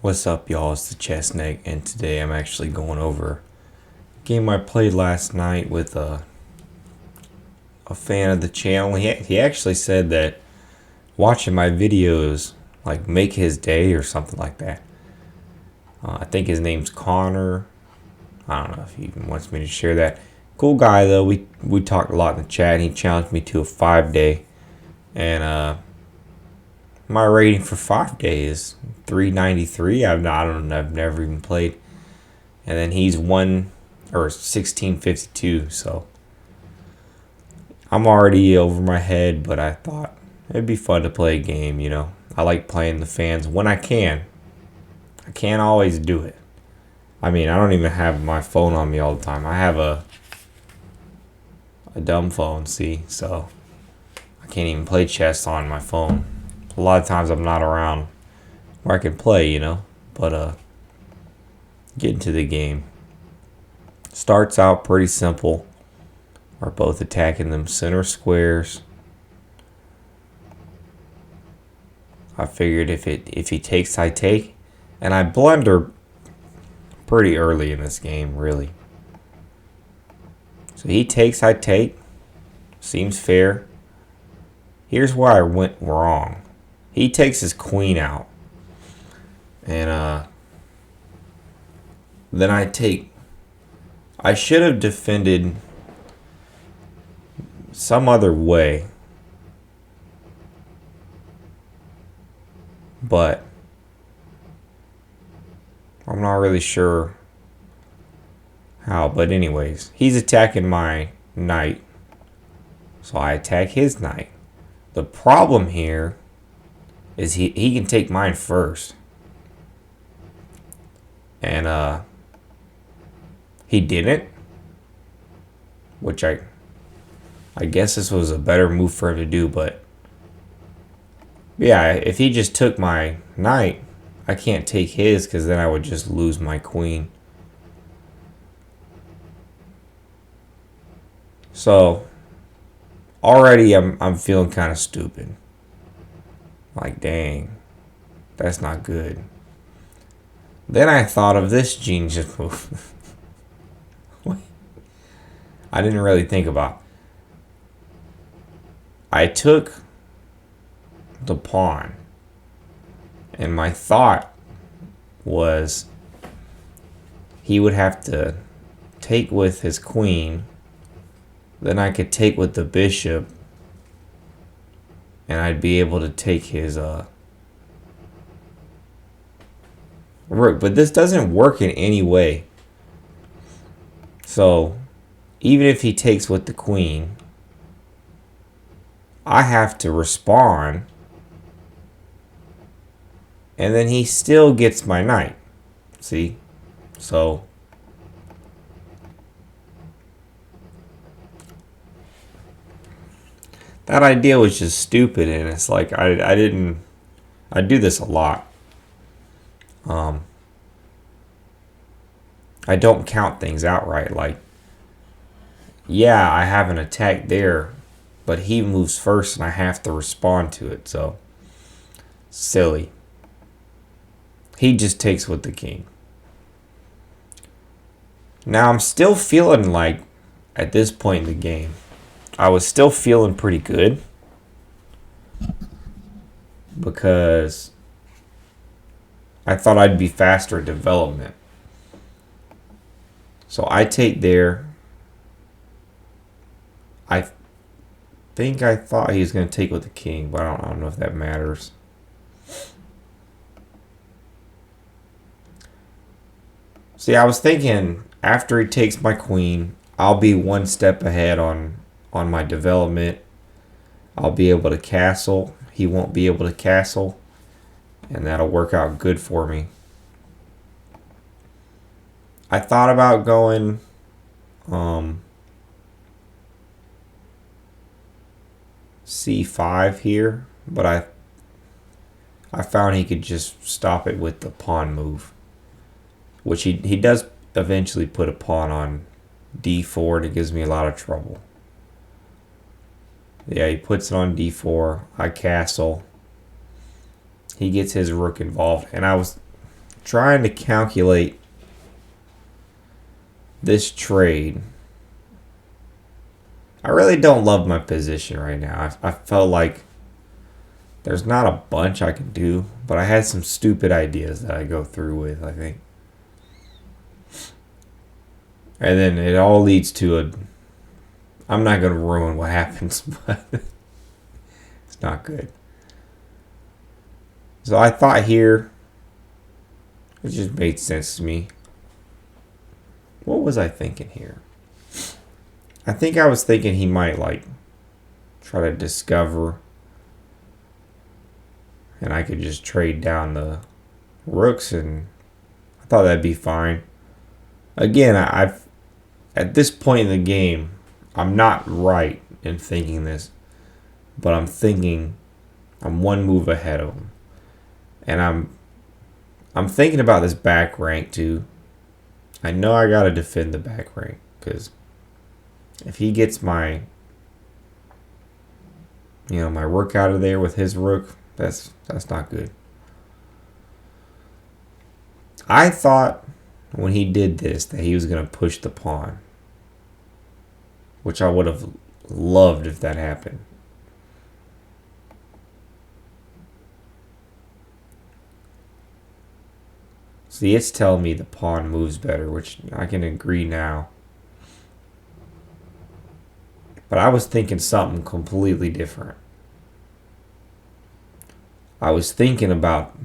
What's up, y'all? It's the TheChessNeck, and today I'm actually going over a game I played last night with a fan of the channel. He actually said that watching my videos like make his day or something like that. I think his name's Connor. I don't know if he even wants me to share that. Cool guy though. We talked a lot in the chat. He challenged me to a 5-day, and my rating for 5 days is 393. I don't know. I've never even played. And then he's 1652. So I'm already over my head, but I thought it'd be fun to play a game. I like playing the fans when I can. I can't always do it. I mean, I don't even have my phone on me all the time. I have a dumb phone, see, so I can't even play chess on my phone. A lot of times I'm not around where I can play, but get into the game. Starts out pretty simple. We're both attacking them center squares. I figured if he takes, I take, and I blunder pretty early in this game, really. So he takes, I take. Seems fair. Here's where I went wrong. He takes his queen out, and then I take. I should have defended some other way, but I'm not really sure how. But anyways, he's attacking my knight, so I attack his knight. The problem here is he can take mine first, and he didn't, which I guess this was a better move for him to do. But yeah, if he just took my knight, I can't take his because then I would just lose my queen. So already I'm feeling kind of stupid. Like, dang, that's not good. Then I thought of this genius move. I didn't really think about. I took the pawn, and my thought was he would have to take with his queen. Then I could take with the bishop, and I'd be able to take his rook. But this doesn't work in any way. So even if he takes with the queen, I have to respond, and then he still gets my knight. See? So that idea was just stupid, and it's like I do this a lot. I don't count things outright. Like, yeah, I have an attack there, but he moves first and I have to respond to it. So silly. He just takes with the king. Now I'm still feeling like at this point in the game, I was still feeling pretty good because I thought I'd be faster at development. So I take there. I thought he was going to take with the king, but I don't know if that matters. See, I was thinking after he takes my queen, I'll be one step ahead on my development. I'll be able to castle. He won't be able to castle, and that'll work out good for me. I thought about going c5 here, but I found he could just stop it with the pawn move, which he does eventually put a pawn on d4, and it gives me a lot of trouble. Yeah, he puts it on d4. I castle. He gets his rook involved, and I was trying to calculate this trade. I really don't love my position right now. I felt like there's not a bunch I can do, but I had some stupid ideas that I go through with, I think. And then it all leads to a... I'm not going to ruin what happens, but it's not good. So I thought here, it just made sense to me. What was I thinking here? I think I was thinking he might like try to discover, and I could just trade down the rooks, and I thought that'd be fine. Again, I've at this point in the game, I'm not right in thinking this, but I'm thinking I'm one move ahead of him, and I'm thinking about this back rank too. I know I gotta defend the back rank because if he gets my, my rook out of there with his rook, that's not good. I thought when he did this that he was going to push the pawn, which I would have loved if that happened. See, it's telling me the pawn moves better, which I can agree now. But I was thinking something completely different. I was thinking about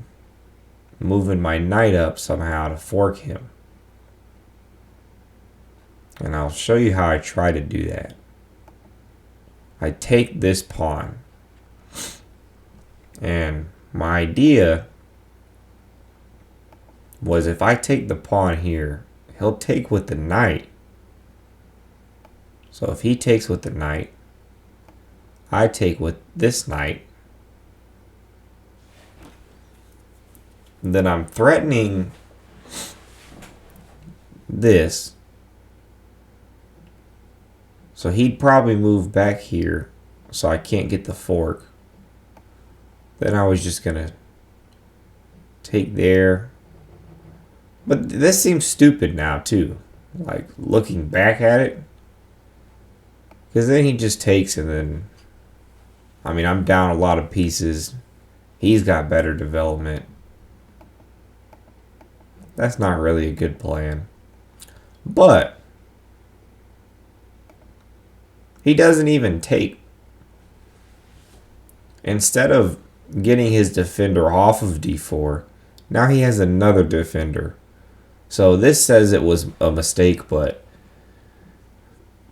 moving my knight up somehow to fork him. And I'll show you how I try to do that. I take this pawn. And my idea was if I take the pawn here, he'll take with the knight. So if he takes with the knight, I take with this knight. Then I'm threatening this. So he'd probably move back here so I can't get the fork. Then I was just going to take there. But this seems stupid now too. Like looking back at it. Because then he just takes and then... I mean, I'm down a lot of pieces. He's got better development. That's not really a good plan. But he doesn't even take. Instead of getting his defender off of d4, now he has another defender. So this says it was a mistake, but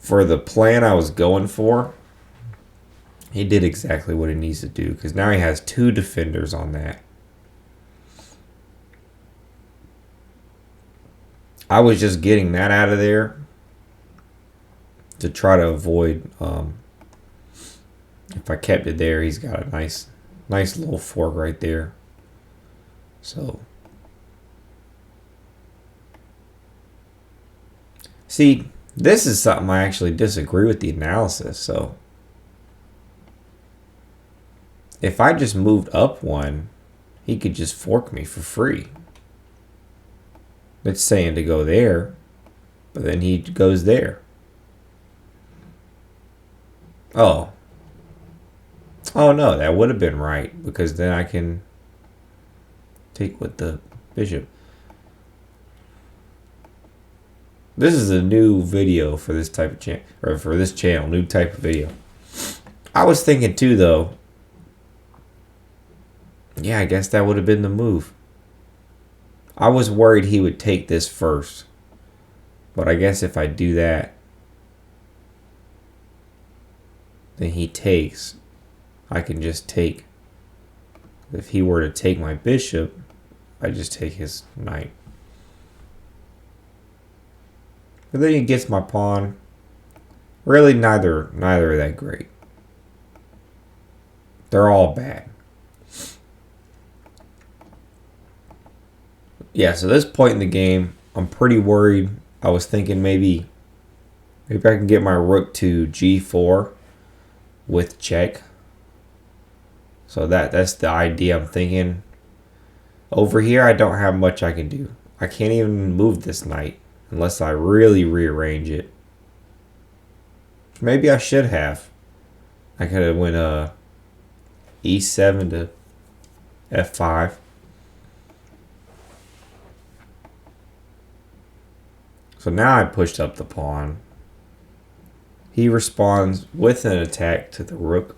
for the plan I was going for, he did exactly what he needs to do, because now he has two defenders on that. I was just getting that out of there to try to avoid, if I kept it there, he's got a nice little fork right there. So, see, this is something I actually disagree with the analysis. So, if I just moved up one, he could just fork me for free. It's saying to go there, but then he goes there. Oh no, that would have been right, because then I can take with the bishop. This is a new video for this type of channel, or for this channel, new type of video. I was thinking too, though. Yeah, I guess that would have been the move. I was worried he would take this first, but I guess if I do that, then he takes. I can just take. If he were to take my bishop, I just take his knight. But then he gets my pawn. Really, neither are that great. They're all bad. Yeah, so this point in the game, I'm pretty worried. I was thinking maybe I can get my rook to g4 with check. So that's the idea I'm thinking. Over here, I don't have much I can do. I can't even move this knight unless I really rearrange it. Maybe I should have. I could have went e7 to f5. So now I pushed up the pawn. He responds with an attack to the rook.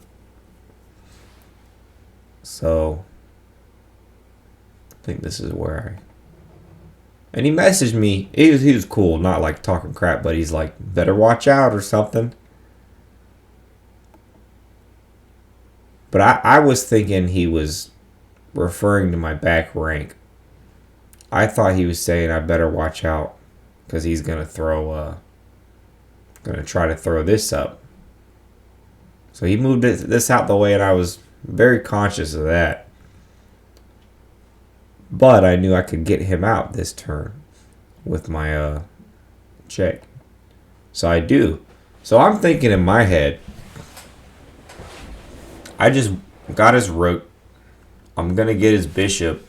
So I think this is where and he messaged me. He was cool, not like talking crap, but he's like, better watch out or something. But I was thinking he was referring to my back rank. I thought he was saying I better watch out because he's gonna try to throw this up. So he moved this out the way, and I was very conscious of that. But I knew I could get him out this turn with my check. So I do. So I'm thinking in my head, I just got his rook. I'm going to get his bishop.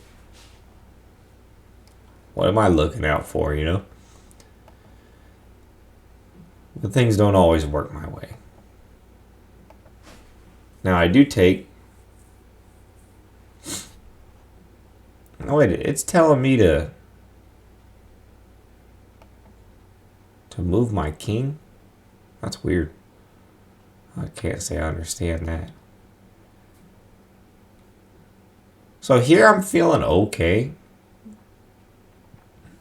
What am I looking out for, you know? But things don't always work my way. Now I do take. Oh wait, it's telling me to move my king? That's weird. I can't say I understand that. So here I'm feeling okay.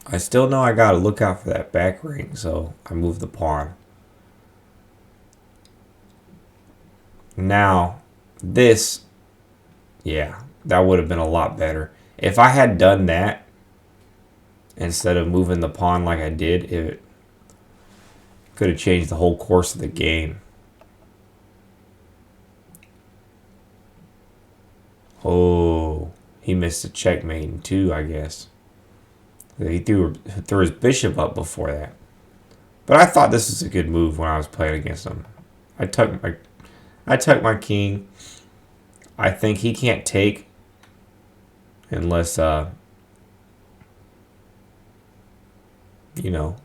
I still know I gotta look out for that back ring, so I move the pawn. Now, this, yeah, that would have been a lot better. If I had done that, instead of moving the pawn like I did, it could have changed the whole course of the game. Oh, he missed a checkmate too, I guess. He threw his bishop up before that. But I thought this was a good move when I was playing against him. I took my king. I think he can't take unless you know,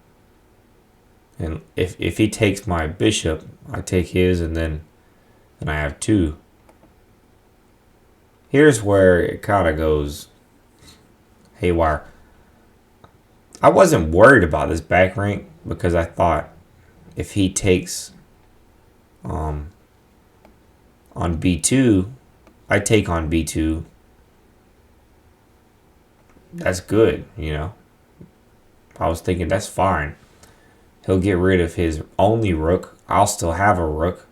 and if he takes my bishop, I take his, and then I have two. Here's where it kind of goes haywire. I wasn't worried about this back rank because I thought if he takes on b2, I take on b2. That's good, you know. I was thinking that's fine. He'll get rid of his only rook. I'll still have a rook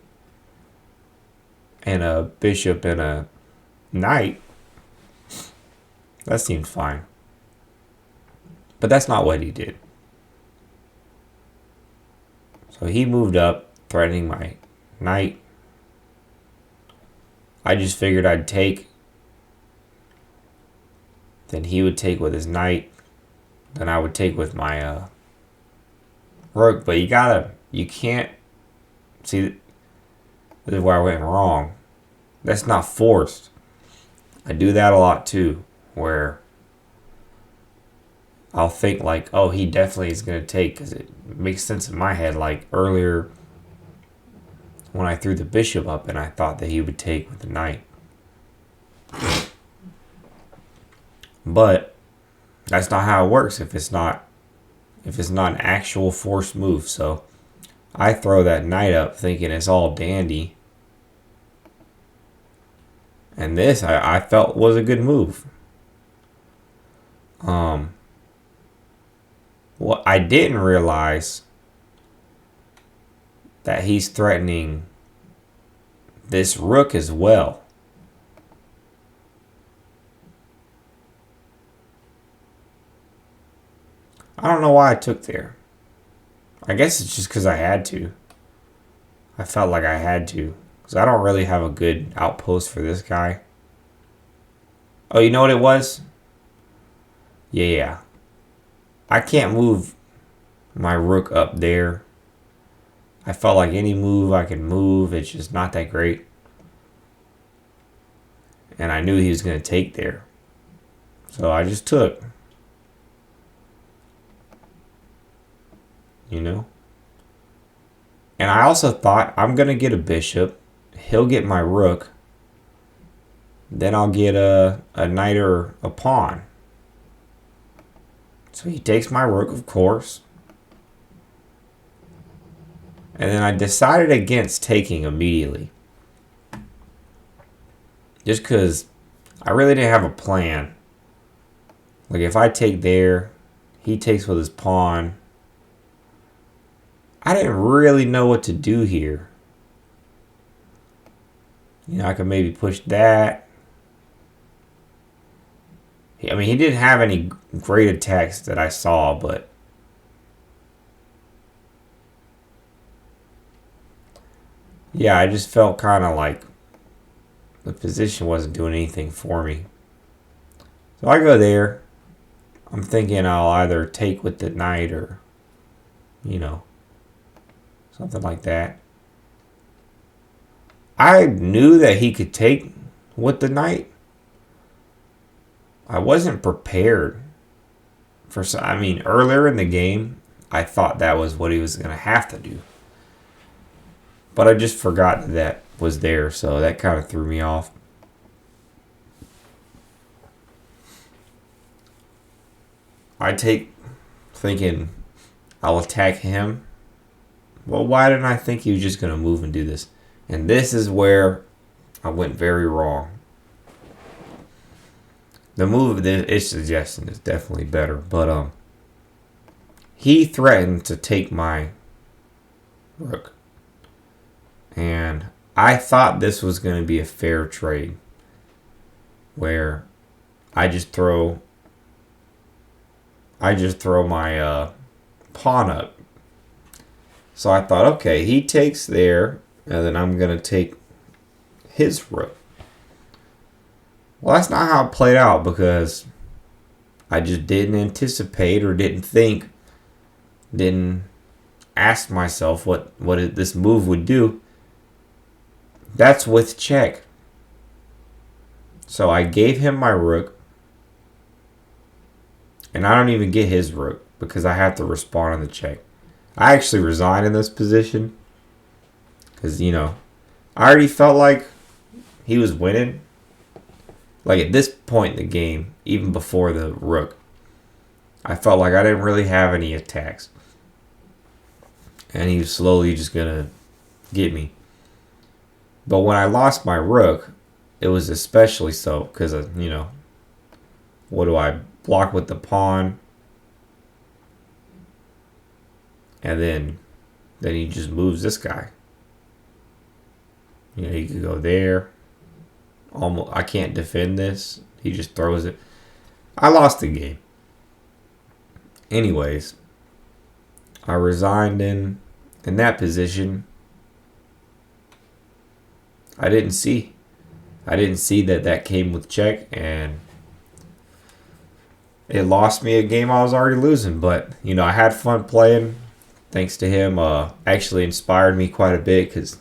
and a bishop and a knight. That seemed fine. But that's not what he did. So he moved up, threatening my knight. I just figured I'd take. Then he would take with his knight. Then I would take with my rook. But you can't. See, this is where I went wrong. That's not forced. I do that a lot too, where I'll think like, oh, he definitely is going to take, because it makes sense in my head. Like earlier when I threw the bishop up and I thought that he would take with the knight. But that's not how it works if it's not an actual forced move. So I throw that knight up thinking it's all dandy. And this I felt was a good move. What I didn't realize that he's threatening this rook as well. I don't know why I took there. I guess it's just because I had to. I felt like I had to. Because I don't really have a good outpost for this guy. Oh, you know what it was? Yeah. I can't move my rook up there. I felt like any move I could move, it's just not that great. And I knew he was going to take there. So I just took. You know? And I also thought, I'm going to get a bishop. He'll get my rook. Then I'll get a knight or a pawn. So he takes my rook, of course. And then I decided against taking immediately. Just because I really didn't have a plan. Like if I take there, he takes with his pawn. I didn't really know what to do here. You know, I could maybe push that. I mean, he didn't have any great attacks that I saw, but yeah, I just felt kind of like the position wasn't doing anything for me. So I go there. I'm thinking I'll either take with the knight or, you know, something like that. I knew that he could take with the knight. I wasn't prepared for some. I mean, earlier in the game, I thought that was what he was going to have to do. But I just forgot that was there, so that kind of threw me off. I take thinking I'll attack him. Well, why didn't I think he was just going to move and do this? And this is where I went very wrong. The move that it's suggesting is definitely better, but he threatened to take my rook. And I thought this was going to be a fair trade where I just throw my pawn up. So I thought, okay, he takes there, and then I'm going to take his rook. Well, that's not how it played out because I just didn't anticipate or didn't ask myself what this move would do. That's with check. So I gave him my rook. And I don't even get his rook because I have to respond on the check. I actually resigned in this position. Because, you know, I already felt like he was winning. Like at this point in the game, even before the rook, I felt like I didn't really have any attacks. And he was slowly just going to get me. But when I lost my rook, it was especially so because, you know, what do I block with the pawn? And then he just moves this guy. You know, he could go there. Almost, I can't defend this. He just throws it. I lost the game. Anyways, I resigned in that position. I didn't see that came with check, and it lost me a game I was already losing. But, you know, I had fun playing. Thanks to him, actually inspired me quite a bit because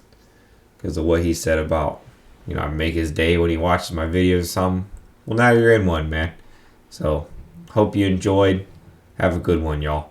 of what he said about, you know, I make his day when he watches my videos or something. Well, now you're in one, man. So, hope you enjoyed. Have a good one, y'all.